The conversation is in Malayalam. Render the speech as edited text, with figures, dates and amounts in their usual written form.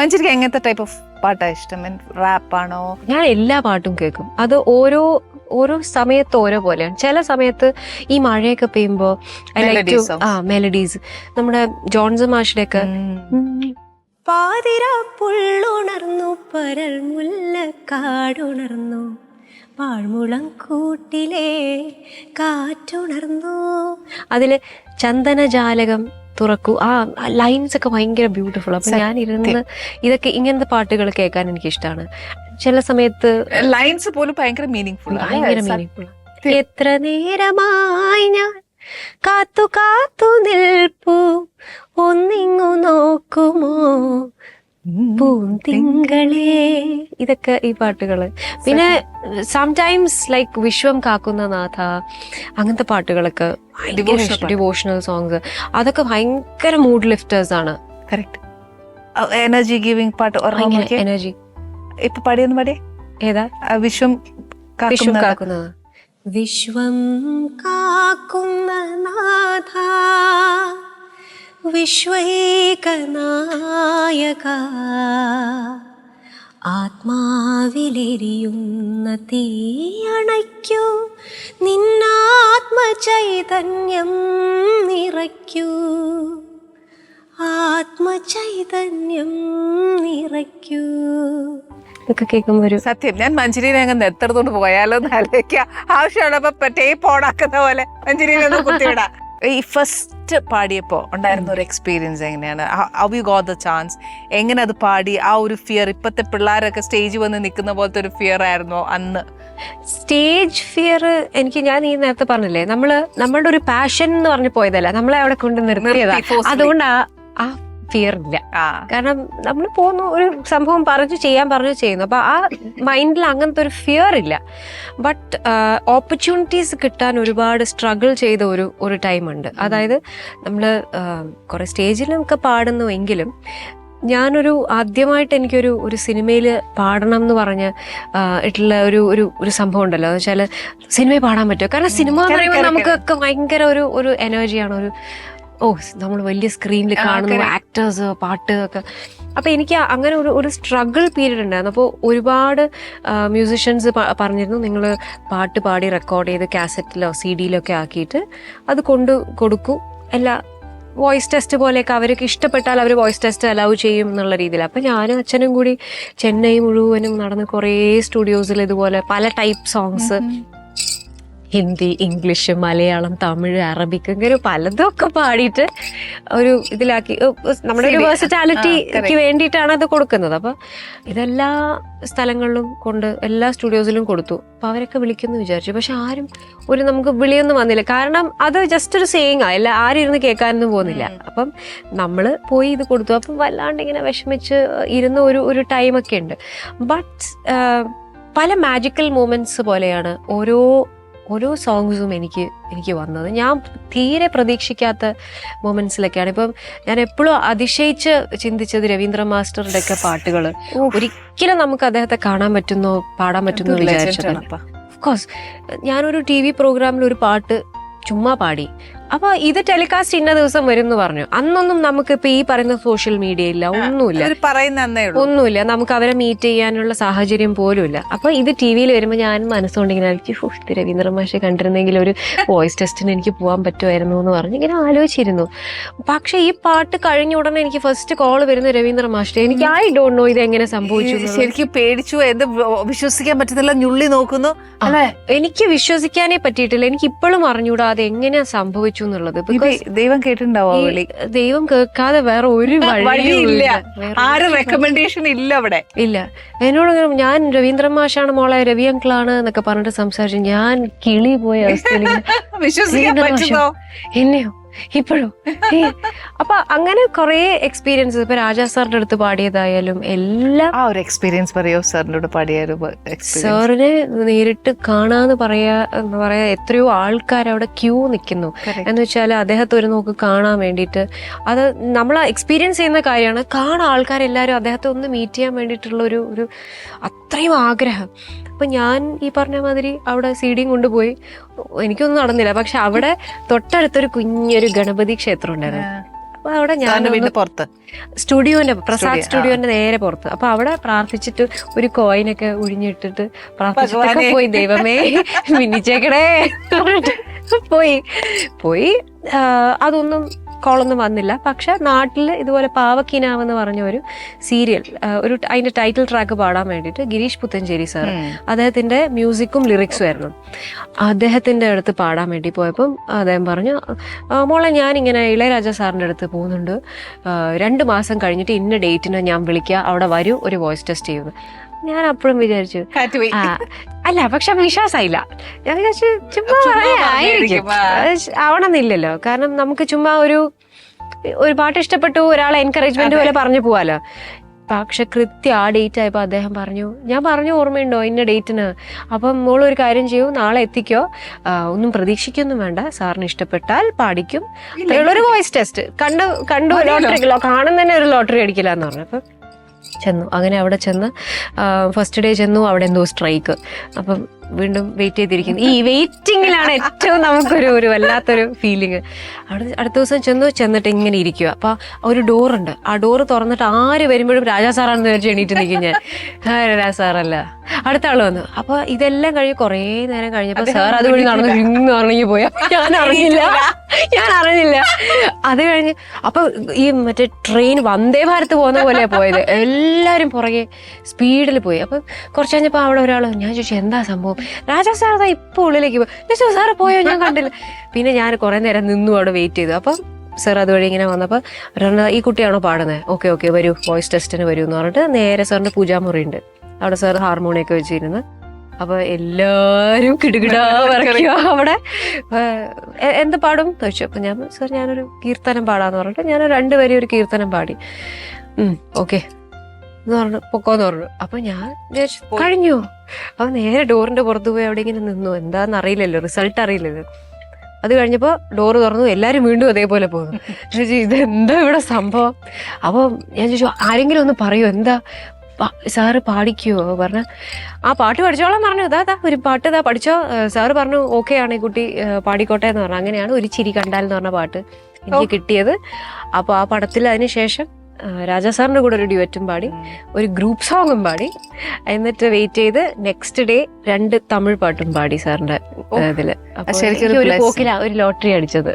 മഞ്ജരിക്ക് എങ്ങനത്തെ ടൈപ്പ് ഓഫ് പാട്ടാ ഇഷ്ടം? റാപ്പാണോ? ഞാൻ എല്ലാ പാട്ടും കേൾക്കും. അത് ഓരോ സമയത്ത് ഓരോ പോലെയാണ്. ചില സമയത്ത് ഈ മഴയൊക്കെ പെയ്യുമ്പോ മെലഡീസ്, നമ്മുടെ ജോൺസൺ മാഷിന്റെ ഒക്കെ പാതിര പുള്ളുണർന്നു പരൽ മുല്ലക്കാടുണർന്നു പാഴ്മുളം കൂട്ടിലെ കാറ്റുണർന്നു, അതില് ചന്ദനജാലകം തുറക്കൂ, ആ ലൈൻസ് ഒക്കെ ഭയങ്കര ബ്യൂട്ടിഫുൾ. അപ്പൊ ഞാൻ ഇരുന്ന് ഇതൊക്കെ ഇങ്ങനത്തെ പാട്ടുകൾ കേൾക്കാൻ എനിക്ക് ഇഷ്ടമാണ്. ചില സമയത്ത് ലൈൻസ് പോലും ഭയങ്കര മീനിങ് എത്ര നേരമായി ഞാൻ കാത്തു കാത്തു നിൽപ്പു ഒന്നിങ്ങു നോക്കുമോ പൂന്തിങ്കളേ, ഇതൊക്കെ ഈ പാട്ടുകള്. പിന്നെ സംടൈംസ് ലൈക്ക് വിശ്വം കാക്കുന്ന നാഥ, അങ്ങനത്തെ പാട്ടുകളൊക്കെ ഡിവോഷണൽ സോങ്സ്, അതൊക്കെ ഭയങ്കര മൂഡ് ലിഫ്റ്റേഴ്സ് ആണ്. കറക്റ്റ്. എനർജി ഗിവിംഗ് പാട്ട് എനർജി. ഇപ്പൊ പാടിയൊന്നും പാടിയേ? ഏതാ? വിശ്വം കാക്കുന്നത്. വിശ്വം കാക്കുന്ന നാഥ വിശ്വൈകനായക ആത്മാവിലെരിയുന്ന തീയണയ്ക്കൂ നിന്നാത്മചൈതന്യം നിറയ്ക്കൂ ആത്മചൈതന്യം നിറയ്ക്കൂ. ഇതൊക്കെ കേൾക്കുമ്പോ ഒരു സത്യം ഞാൻ മഞ്ജരീനെ അങ്ങ് നെത്തെടുത്തോണ്ട് പോയാലോ എന്ന് ആലോചിക്കുക. ആവശ്യമുള്ളപ്പോ ടേപ്പ് ഓണാക്കുന്ന പോലെ മഞ്ജരീനെ ഒന്ന് കുത്തിവിടാ. ഈ ഫസ്റ്റ് പാടിയപ്പോ ഉണ്ടായിരുന്ന ഒരു എക്സ്പീരിയൻസ് എങ്ങനെയാണ്? How you got the chance? എങ്ങനെ അത് പാടി? ആ ഒരു ഫിയർ, ഇപ്പത്തെ പിള്ളേരൊക്കെ സ്റ്റേജ് വന്ന് നിൽക്കുന്ന പോലത്തെ ഒരു ഫിയർ ആയിരുന്നോ അന്ന്? സ്റ്റേജ് ഫിയർ ഞാൻ ഈ നേരത്തെ പറഞ്ഞില്ലേ, നമ്മളുടെ ഒരു പാഷൻ എന്ന് പറഞ്ഞു പോയതല്ല, നമ്മളെ അവിടെ കൊണ്ട് നിർത്തിയതാ. അതുകൊണ്ട് ആ ഫിയർ ഇല്ല. കാരണം നമ്മൾ പോകുന്നു, ഒരു സംഭവം പറഞ്ഞു ചെയ്യുന്നു. അപ്പൊ ആ മൈൻഡിൽ അങ്ങനത്തെ ഒരു ഫിയർ ഇല്ല. ബട്ട് ഓപ്പർച്യൂണിറ്റീസ് കിട്ടാൻ ഒരുപാട് സ്ട്രഗിൾ ചെയ്ത ഒരു ടൈമുണ്ട്. അതായത് നമ്മൾ കുറെ സ്റ്റേജിലൊക്കെ പാടുന്നുവെങ്കിലും ആദ്യമായിട്ട് എനിക്കൊരു സിനിമയിൽ പാടണം എന്ന് പറഞ്ഞ് ഇട്ടുള്ള ഒരു സംഭവം ഉണ്ടല്ലോ. എന്ന് വെച്ചാൽ സിനിമയിൽ പാടാൻ പറ്റുമോ? കാരണം സിനിമ എന്ന് പറയുമ്പോൾ നമുക്കൊക്കെ ഭയങ്കര ഒരു എനർജിയാണ്. നമ്മൾ വലിയ സ്ക്രീനിൽ കാണുന്നു, ആക്ടേഴ്സ്, പാട്ട് ഒക്കെ. അപ്പൊ എനിക്ക് അങ്ങനെ ഒരു സ്ട്രഗിൾ പീരീഡ് ഉണ്ടായിരുന്നു. അപ്പോൾ ഒരുപാട് മ്യൂസിഷ്യൻസ് പറഞ്ഞിരുന്നു, നിങ്ങൾ പാട്ട് പാടി റെക്കോർഡ് ചെയ്ത് കാസറ്റിലോ CD-യിലോ ഒക്കെ ആക്കിയിട്ട് അത് കൊടുക്കൂ, എല്ലാ വോയിസ് ടെസ്റ്റ് പോലെയൊക്കെ അവർക്ക് ഇഷ്ടപ്പെട്ടാൽ അവർ വോയിസ് ടെസ്റ്റ് അലൗ ചെയ്യും എന്നുള്ള രീതിയിൽ. അപ്പം ഞാനും അച്ഛനും കൂടി ചെന്നൈ മുഴുവനും നടന്ന് കുറേ സ്റ്റുഡിയോസിൽ ഇതുപോലെ പല type songs, Hindi, English, Malayalam, Tamil, Arabic, ഇങ്ങനെ പലതൊക്കെ പാടിയിട്ട് ഒരു ഇതിലാക്കി. നമ്മുടെ ഒരു വേഴ്സിറ്റാലിറ്റിക്ക് വേണ്ടിയിട്ടാണ് അത് കൊടുക്കുന്നത്. അപ്പം ഇതെല്ലാ സ്ഥലങ്ങളിലും എല്ലാ സ്റ്റുഡിയോസിലും കൊടുത്തു. അപ്പം അവരൊക്കെ വിളിക്കുന്നു വിചാരിച്ചു. പക്ഷെ ആരും നമുക്ക് വിളിയൊന്നും വന്നില്ല. കാരണം അത് ജസ്റ്റ് ഒരു സേയിങ് അല്ല, ആരും ഇരുന്ന് കേൾക്കാനൊന്നും പോകുന്നില്ല. അപ്പം നമ്മൾ പോയി ഇത് കൊടുത്തു. അപ്പം വല്ലാണ്ട് ഇങ്ങനെ വിഷമിച്ച് ഇരുന്ന ഒരു ടൈമൊക്കെ ഉണ്ട്. ബട്ട് പല മാജിക്കൽ മൂമെന്റ്സ് പോലെയാണ് ഓരോ സോങ്സും എനിക്ക് വന്നത്. ഞാൻ തീരെ പ്രതീക്ഷിക്കാത്ത മൊമെന്റ്സിലൊക്കെയാണ്. ഇപ്പം ഞാൻ എപ്പോഴും അതിശയിച്ച് ചിന്തിച്ചത് രവീന്ദ്ര മാസ്റ്ററുടെ ഒക്കെ പാട്ടുകൾ. ഒരിക്കലും നമുക്ക് അദ്ദേഹത്തെ കാണാൻ പറ്റുന്നോ പാടാൻ പറ്റുന്നോ വിചാരിച്ചതാണ്. ഓഫ്കോഴ്സ് ഞാനൊരു TV പ്രോഗ്രാമിൽ ഒരു പാട്ട് ചുമ്മാ പാടി. അപ്പൊ ഇത് ടെലികാസ്റ്റ് ഇന്ന ദിവസം വരും എന്ന് പറഞ്ഞു. അന്നൊന്നും നമുക്ക് ഇപ്പൊ ഈ പറയുന്ന സോഷ്യൽ മീഡിയ ഇല്ല, ഒന്നുമില്ല. നമുക്ക് അവരെ മീറ്റ് ചെയ്യാനുള്ള സാഹചര്യം പോലും ഇല്ല. അപ്പൊ ഇത് TV-യിൽ വരുമ്പോൾ ഞാൻ മനസ്സുകൊണ്ടിങ്ങനെ ഇത് രവീന്ദ്ര മാഷെ കണ്ടിരുന്നെങ്കിൽ ഒരു വോയിസ് ടെസ്റ്റിന് എനിക്ക് പോകാൻ പറ്റുമായിരുന്നു എന്ന് പറഞ്ഞ് ഇങ്ങനെ ആലോചിച്ചിരുന്നു. പക്ഷെ ഈ പാട്ട് കഴിഞ്ഞ ഉടനെ എനിക്ക് ഫസ്റ്റ് കോൾ വരുന്ന രവീന്ദ്ര മാഷെ. എനിക്ക് ഐ ഡോണ്ട് നോ ഇത് എങ്ങനെ സംഭവിച്ചു. ശരിക്കും പേടിച്ചു, എന്ത് വിശ്വസിക്കാൻ പറ്റുന്നില്ല, ഞുള്ളി നോക്കുന്നു. എനിക്ക് വിശ്വസിക്കാനേ പറ്റിയിട്ടില്ല. എനിക്ക് ഇപ്പോഴും അറിഞ്ഞൂടാ അത് എങ്ങനെയാ സംഭവിച്ചു എന്നുള്ളത്. ദൈവം കേട്ടിട്ടുണ്ടാവോ? ദൈവം കേൾക്കാതെ വേറെ ഒരു വഴിയില്ല, ആരും റെക്കമെൻഡേഷൻ ഇല്ല അവിടെ. ഇല്ല. എന്നോട് ഞാൻ രവീന്ദ്ര മാഷാണ് മോളെ, രവി അങ്കിളാണ് എന്നൊക്കെ പറഞ്ഞിട്ട് സംസാരിച്ചു. ഞാൻ കിളി പോയ അവസ്ഥയിൽ എന്നെയോ ഇപ്പോഴും. അപ്പൊ അങ്ങനെ കുറെ എക്സ്പീരിയൻസ്. ഇപ്പൊ രാജാ സാറിന്റെ അടുത്ത് പാടിയതായാലും എല്ലാം. ആ ഒരു എക്സ്പീരിയൻസ് പറയോ? സാറിനോട് പാടിയ സാറിനെ നേരിട്ട് കാണാന്ന് പറയാ എത്രയോ ആൾക്കാർ അവിടെ ക്യൂ നിൽക്കുന്നു. എന്ന് വെച്ചാൽ അദ്ദേഹത്തെ ഒരു നോക്ക് കാണാൻ വേണ്ടിയിട്ട്. അത് നമ്മൾ എക്സ്പീരിയൻസ് ചെയ്യുന്ന കാര്യമാണ്. കാണാൻ ആൾക്കാരെല്ലാവരും അദ്ദേഹത്തെ ഒന്ന് മീറ്റ് ചെയ്യാൻ വേണ്ടിയിട്ടുള്ള ഒരു അത്രയും ആഗ്രഹം. അപ്പൊ ഞാൻ ഈ പറഞ്ഞ മാതിരി അവിടെ CD കൊണ്ടുപോയി. എനിക്കൊന്നും നടന്നില്ല. പക്ഷെ അവിടെ തൊട്ടടുത്തൊരു കുഞ്ഞൊരു ഗണപതി ക്ഷേത്രം ഉണ്ടായിരുന്നു. അപ്പൊ അവിടെ ഞാൻ വീട് പുറത്ത് സ്റ്റുഡിയോന്റെ പ്രസാദ് സ്റ്റുഡിയോന്റെ നേരെ പുറത്ത്. അപ്പൊ അവിടെ പ്രാർത്ഥിച്ചിട്ട് ഒരു കോയിനൊക്കെ ഉഴിഞ്ഞിട്ടിട്ട് പ്രാർത്ഥിച്ചിട്ടൊക്കെ പോയി. ദൈവമേ മിന്നിച്ചേക്കടേ പോയി പോയി അതൊന്നും കോളൊന്നും വന്നില്ല. പക്ഷെ നാട്ടിൽ ഇതുപോലെ പാവക്കിനാവ് എന്ന് പറഞ്ഞ ഒരു സീരിയൽ, ഒരു അതിന്റെ ടൈറ്റിൽ ട്രാക്ക് പാടാൻ വേണ്ടിയിട്ട് ഗിരീഷ് പുത്തഞ്ചേരി സാർ, അദ്ദേഹത്തിന്റെ മ്യൂസിക്കും ലിറിക്സും ആയിരുന്നു. അദ്ദേഹത്തിന്റെ അടുത്ത് പാടാൻ വേണ്ടി പോയപ്പം അദ്ദേഹം പറഞ്ഞു, മോളെ ഞാനിങ്ങനെ ഇളയരാജ സാറിന്റെ അടുത്ത് പോകുന്നുണ്ട്, 2 മാസം കഴിഞ്ഞിട്ട് ഇന്ന ഡേറ്റിന് ഞാൻ വിളിക്കുക, അവിടെ വരൂ, ഒരു വോയിസ് ടെസ്റ്റ് ചെയ്യുന്നു. ഞാൻ അപ്പോഴും വിചാരിച്ചു അല്ല, പക്ഷെ വിശ്വാസമായില്ല. ഞാൻ വിചാരിച്ചു ചുമ്മാ ആയിരിക്കും, ആവണമെന്നില്ലല്ലോ. കാരണം നമുക്ക് ചുമ്മാ ഒരു പാട്ട് ഇഷ്ടപ്പെട്ടു, ഒരാളെ എൻകറേജ്മെന്റ് പോലെ പറഞ്ഞു പോവാലോ. പക്ഷെ കൃത്യം ആ ഡേറ്റ് ആയപ്പോൾ അദ്ദേഹം പറഞ്ഞു, ഞാൻ പറഞ്ഞു ഓർമ്മയുണ്ടോ ഇന്ന ഡേറ്റിന്, അപ്പം മോളൊരു കാര്യം ചെയ്യൂ, നാളെ എത്തിക്കോ, ഒന്നും പ്രതീക്ഷിക്കൊന്നും വേണ്ട, സാറിന് ഇഷ്ടപ്പെട്ടാൽ പാടിക്കും, അത്രയുള്ളൊരു വോയിസ് ടെസ്റ്റ് കണ്ടു ലോട്ടറി കാണുന്ന തന്നെ ഒരു ലോട്ടറി അടിക്കില്ല എന്ന് പറഞ്ഞു. അപ്പം ചെന്നു. അങ്ങനെ അവിടെ ചെന്ന് ഫസ്റ്റ് ഡേ ചെന്നു, അവിടെ എന്തോ സ്ട്രൈക്ക്. അപ്പം വീണ്ടും വെയിറ്റ് ചെയ്തിരിക്കുന്നു. ഈ വെയിറ്റിങ്ങിലാണ് ഏറ്റവും നമുക്കൊരു വല്ലാത്തൊരു ഫീലിംഗ്. അവിടെ അടുത്ത ദിവസം ചെന്നിട്ട് ഇങ്ങനെ ഇരിക്കുക. അപ്പൊ ഒരു ഡോറുണ്ട്, ആ ഡോറ് തുറന്നിട്ട് ആര് വരുമ്പോഴും രാജാ സാറാണെന്ന് വിചാരിച്ച് എണീറ്റ് നിൽക്കും ഞാൻ. രാജാ സാറല്ല, അടുത്ത ആള് വന്നു. അപ്പൊ ഇതെല്ലാം കഴിഞ്ഞ് കുറേ നേരം കഴിഞ്ഞപ്പോ സാർ അതുവഴി നടന്ന് ഇന്ന് ഇറങ്ങി പോയാ ഞാൻ അറിഞ്ഞില്ല. അത് കഴിഞ്ഞ് അപ്പൊ ഈ മറ്റേ ട്രെയിൻ വന്ദേ ഭാരത് പോകുന്ന പോലെയാ പോയത്, എല്ലാരും പുറകെ സ്പീഡിൽ പോയി. അപ്പൊ കുറച്ച് കഴിഞ്ഞപ്പോ അവിടെ ഒരാൾ, ഞാൻ ചോദിച്ചു എന്താ സംഭവം, രാജാ സാർ ഇപ്പൊ ഉള്ളിലേക്ക് പോയി. സാറ് പോയോ, ഞാൻ കണ്ടില്ല. പിന്നെ ഞാൻ കുറെ നേരം നിന്നു അവിടെ വെയിറ്റ് ചെയ്തു. അപ്പം സാർ അതുവഴി ഇങ്ങനെ വന്നപ്പോൾ ഈ കുട്ടിയാണോ പാടുന്നത്, ഓക്കെ വരൂ, വോയിസ് ടെസ്റ്റിന് വരൂ എന്ന് പറഞ്ഞിട്ട് നേരെ സാറിന്റെ പൂജാമുറി ഉണ്ട്, അവിടെ സാർ ഹാർമോണിയൊക്കെ വെച്ചിരുന്നു. അപ്പൊ എല്ലാരും കിടുകിടാ വരയ്ക്കുക അവിടെ. എന്ത് പാടും ചോദിച്ചു. അപ്പൊ ഞാൻ സാർ ഞാനൊരു കീർത്തനം പാടാന്ന് പറഞ്ഞിട്ട് ഞാൻ 2 വരി ഒരു കീർത്തനം പാടി. ഓക്കെ എന്ന് പറഞ്ഞു, പൊക്കോന്ന് പറഞ്ഞു. അപ്പൊ ഞാൻ കഴിഞ്ഞു. അപ്പൊ നേരെ ഡോറിന്റെ പുറത്ത് പോയി അവിടെ ഇങ്ങനെ നിന്നു. എന്താന്ന് അറിയില്ലല്ലോ, റിസൾട്ട് അറിയില്ലല്ലോ. അത് കഴിഞ്ഞപ്പോ ഡോറ് തുറന്നു, എല്ലാരും വീണ്ടും അതേപോലെ പോകുന്നു. ഇതെന്താ ഇവിടെ സംഭവം? അപ്പൊ ഞാൻ ചോദിച്ചു, ആരെങ്കിലും ഒന്ന് പറയൂ, എന്താ സാറ് പാടിക്കുവോ? പറഞ്ഞ ആ പാട്ട് പഠിച്ചോളാൻ പറഞ്ഞു. ഇതാ ഒരു പാട്ട് ഇതാ പഠിച്ചോ. സാറ് പറഞ്ഞു ഓക്കെ ആണ്, ഈ കുട്ടി പാടിക്കോട്ടെ എന്ന് പറഞ്ഞു. അങ്ങനെയാണ് ഒരു ചിരി കണ്ടാൽ എന്ന് പറഞ്ഞ പാട്ട് എനിക്ക് കിട്ടിയത്. അപ്പൊ ആ പടത്തിൽ അതിനുശേഷം രാജാ സാറിന്റെ കൂടെ ഒരു ഡ്യുവറ്റും പാടി, ഒരു ഗ്രൂപ്പ് സോങ്ങും പാടി. എന്നിട്ട് വെയിറ്റ് ചെയ്ത് നെക്സ്റ്റ് ഡേ 2 തമിഴ് പാട്ടും പാടി സാറിന്റെ ഇതില്. അപ്പൊ ഒരു ലോട്ടറി അടിച്ചത്.